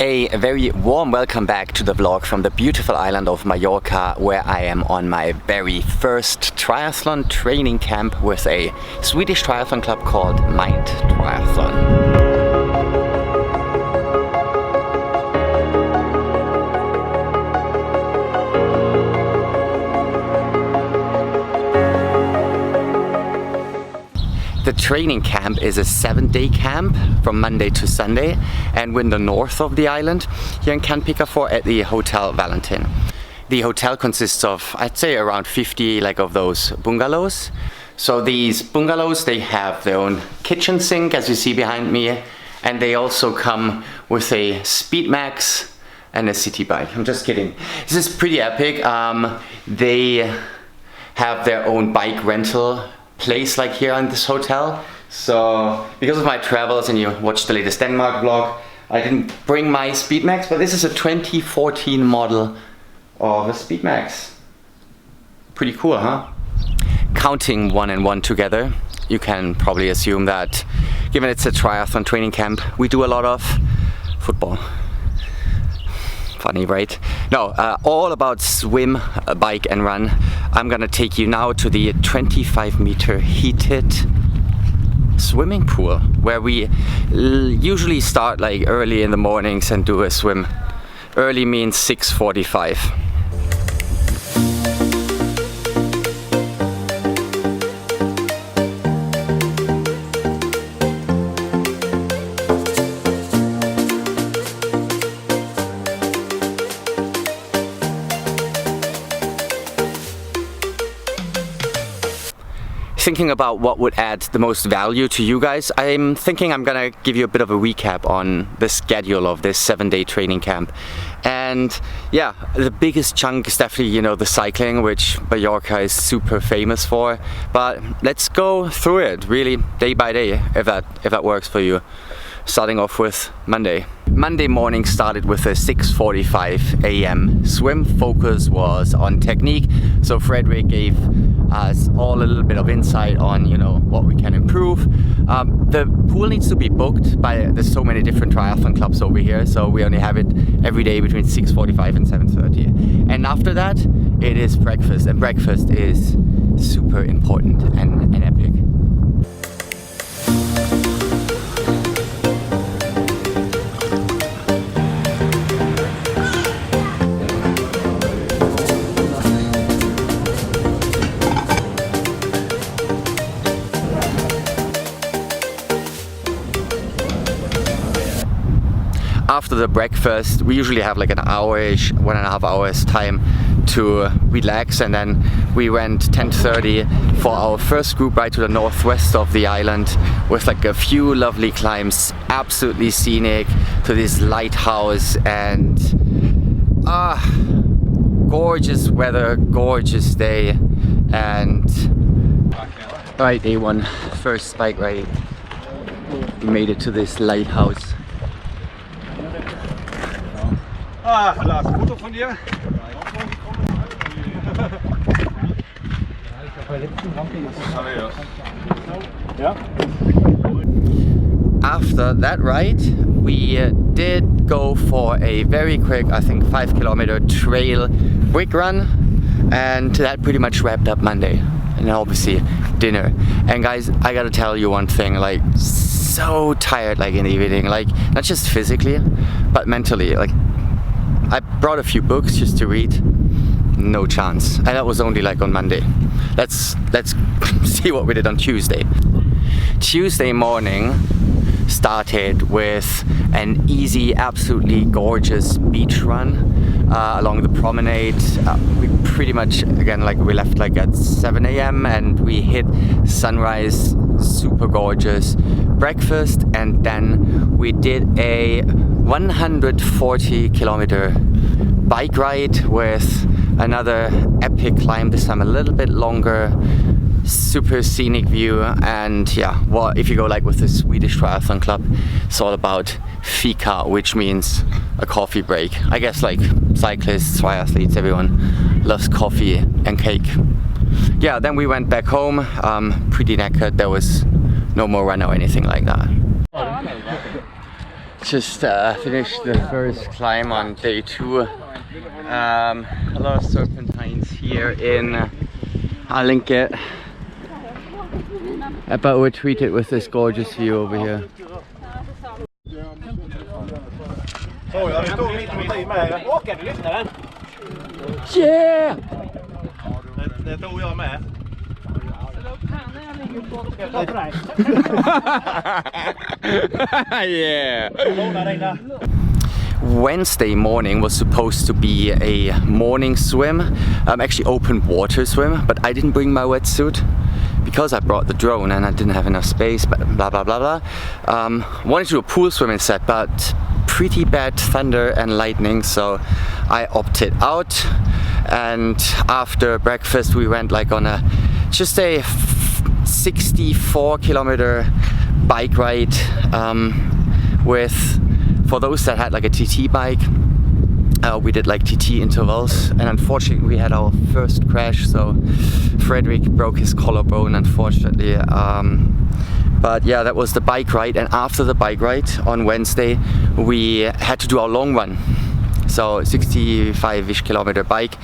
A very warm welcome back to the vlog from the beautiful island of Mallorca, where I am on my very first triathlon training camp with a Swedish triathlon club called Mind Triathlon. The training camp is a 7-day camp from Monday to Sunday, and we're in the north of the island here in Can Picafort at the Hotel Valentin. The hotel consists of, I'd say, around 50 of those bungalows. So these bungalows, they have their own kitchen sink, as you see behind me, and they also come with a Speedmax and a city bike. I'm just kidding. This is pretty epic. They have their own bike rental place like here in this hotel. So because of my travels, and you watched the latest Denmark vlog, I didn't bring my Speedmax, but this is a 2014 model of a Speedmax. Pretty cool, huh? Counting one and one together, you can probably assume that given it's a triathlon training camp, we do a lot of football. Funny, right? No, all about swim, bike and run. I'm gonna take you now to the 25-meter heated swimming pool, where we usually start early in the mornings and do a swim. Early means 6:45. Thinking about what would add the most value to you guys, I'm thinking I'm gonna give you a bit of a recap on the schedule of this 7-day training camp. And yeah, the biggest chunk is definitely, the cycling, which Mallorca is super famous for. But let's go through it really day by day, if that works for you. Starting off with Monday. Monday morning started with a 6:45 a.m. swim. Focus was on technique, so Frederick gave us all a little bit of insight on what we can improve. The pool needs to be booked, there's so many different triathlon clubs over here, so we only have it every day between 6:45 and 7:30. And after that it is breakfast, and breakfast is super important and epic. After the breakfast, we usually have an hour-ish, 1.5 hours time to relax, and then we went 10:30 for our first group ride to the northwest of the island with a few lovely climbs, absolutely scenic, to this lighthouse, and gorgeous weather, gorgeous day. And alright, day one, first bike ride. We made it to this lighthouse. Lars, Foto von dir? After that ride, we did go for a very quick, I think 5-kilometer trail brick run, and that pretty much wrapped up Monday. And obviously dinner. And guys, I gotta tell you one thing, so tired in the evening, not just physically but mentally. I brought a few books just to read, no chance. And that was only on Monday. Let's see what we did on Tuesday. Tuesday morning started with an easy, absolutely gorgeous beach run along the promenade. We pretty much, again, we left at 7 a.m. and we hit sunrise, super gorgeous, breakfast, and then we did a 140-kilometer bike ride with another epic climb, this time a little bit longer, super scenic view. And yeah, well, if you go with the Swedish triathlon club, it's all about fika, which means a coffee break. I guess cyclists, triathletes, everyone loves coffee and cake. Yeah, then we went back home, pretty knackered. There was no more run or anything like that. Just finished the first climb on day 2. A lot of serpentines here in, I'll link it, but we'll treat it with this gorgeous view over here. Yeah! Yeah. Wednesday morning was supposed to be a morning swim, actually open water swim, but I didn't bring my wetsuit because I brought the drone and I didn't have enough space, but blah blah blah blah. Wanted to do a pool swim instead, but pretty bad thunder and lightning, so I opted out. And after breakfast we went like on a just a 64-kilometer bike ride with, for those that had like a TT bike, we did like TT intervals, and unfortunately we had our first crash, so Frederick broke his collarbone unfortunately. But yeah, that was the bike ride, and after the bike ride on Wednesday we had to do our long run, so 65-ish kilometer bike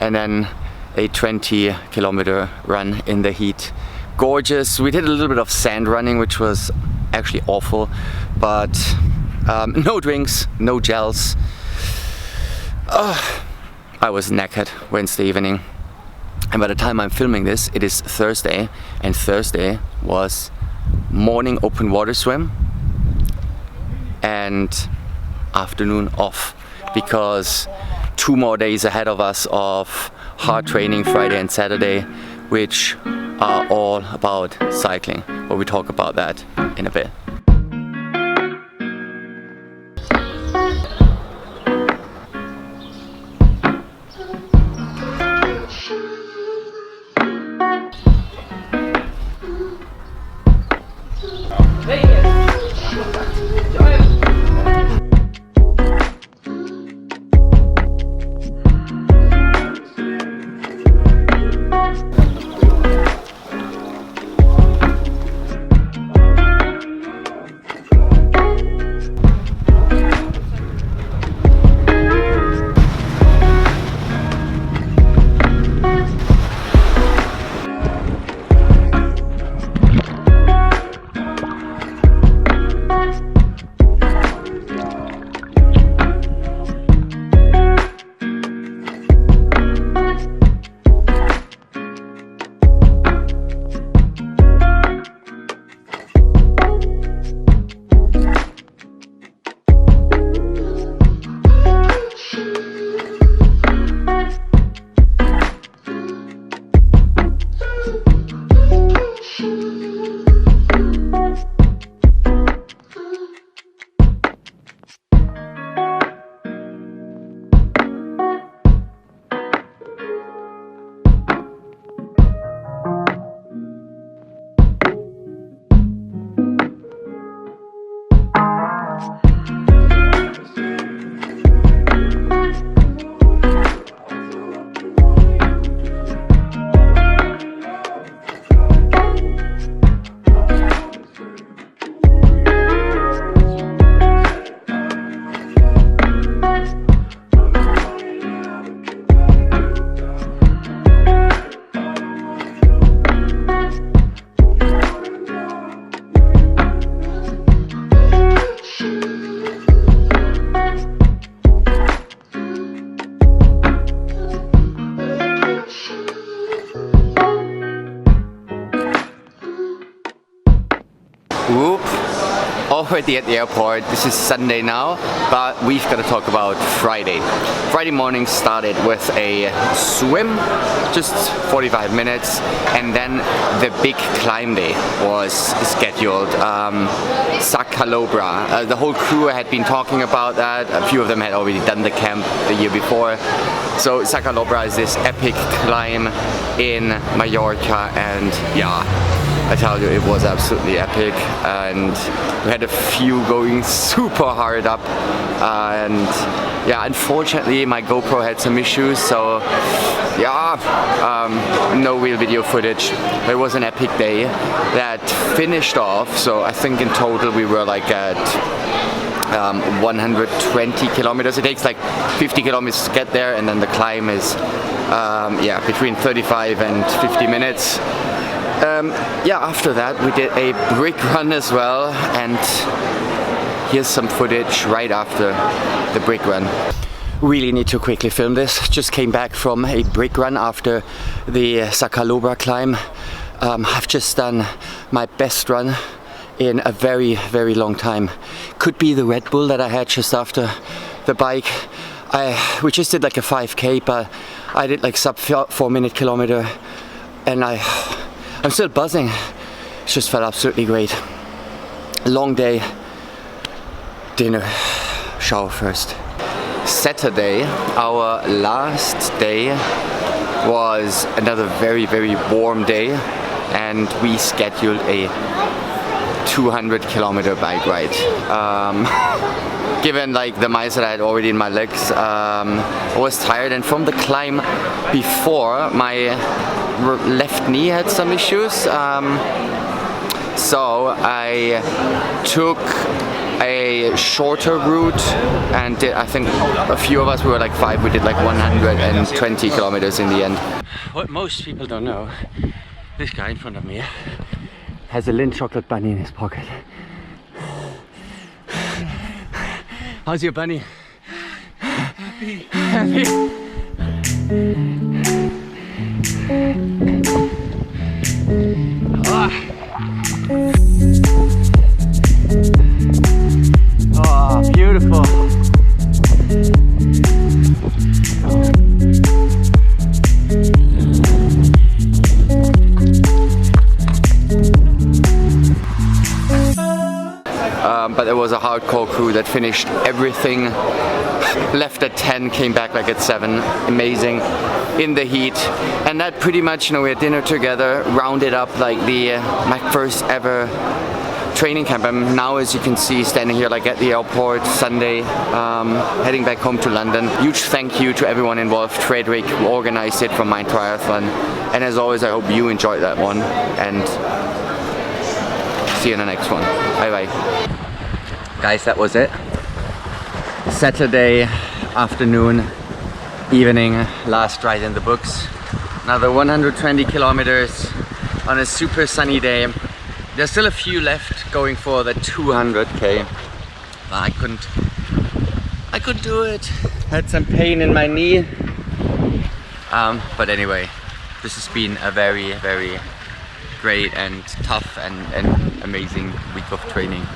and then a 20-kilometer run in the heat. Gorgeous. We did a little bit of sand running, which was actually awful, but no drinks, no gels. I was knackered Wednesday evening, and by the time I'm filming this it is Thursday, and Thursday was morning open water swim and afternoon off, because 2 more days ahead of us of hard training Friday and Saturday, which are all about cycling, but we talk about that in a bit. Whoop. Already at the airport. This is Sunday now, but we've got to talk about Friday. Friday morning started with a swim, just 45 minutes, and then the big climb day was scheduled. Sacalobra. The whole crew had been talking about that. A few of them had already done the camp the year before. So Sacalobra is this epic climb in Mallorca, and yeah, I tell you, it was absolutely epic, and we had a few going super hard up, and yeah, unfortunately my GoPro had some issues, so yeah, no real video footage. It was an epic day that finished off, so I think in total we were like at 120 kilometers. It takes like 50 kilometers to get there, and then the climb is yeah, between 35 and 50 minutes. Yeah, after that we did a brick run as well, and here's some footage right after the brick run. Really need to quickly film this. Just came back from a brick run after the Sacalobra climb. I've just done my best run in a very, very long time. Could be the Red Bull that I had just after the bike. We just did like a 5k, but I did like sub 4-minute kilometer, and I'm still buzzing. It just felt absolutely great. Long day, dinner, shower first. Saturday, our last day, was another very, very warm day, and we scheduled a 200-kilometer bike ride. Given like the miles that I had already in my legs, I was tired, and from the climb before, my left knee had some issues, so I took a shorter route and did, I think a few of us, we were like 5, we did like 120 kilometers in the end. What most people don't know, this guy in front of me has a Lindt chocolate bunny in his pocket. How's your bunny? Happy. Happy. Oh, beautiful. But there was a hardcore crew that finished everything, left at 10, came back like at 7, amazing, in the heat. And that pretty much, you know, we had dinner together, rounded up like my first ever training camp. I'm now, as you can see, standing here like at the airport Sunday, heading back home to London. Huge thank you to everyone involved, Frederick, who organized it from Mind Triathlon. And as always, I hope you enjoyed that one, and see you in the next one. Bye bye. Guys, that was it. Saturday afternoon, evening, last ride in the books. Another 120 kilometers on a super sunny day. There's still a few left going for the 200k. But I couldn't do it. Had some pain in my knee. But anyway, this has been a very, very great and tough and amazing week of training.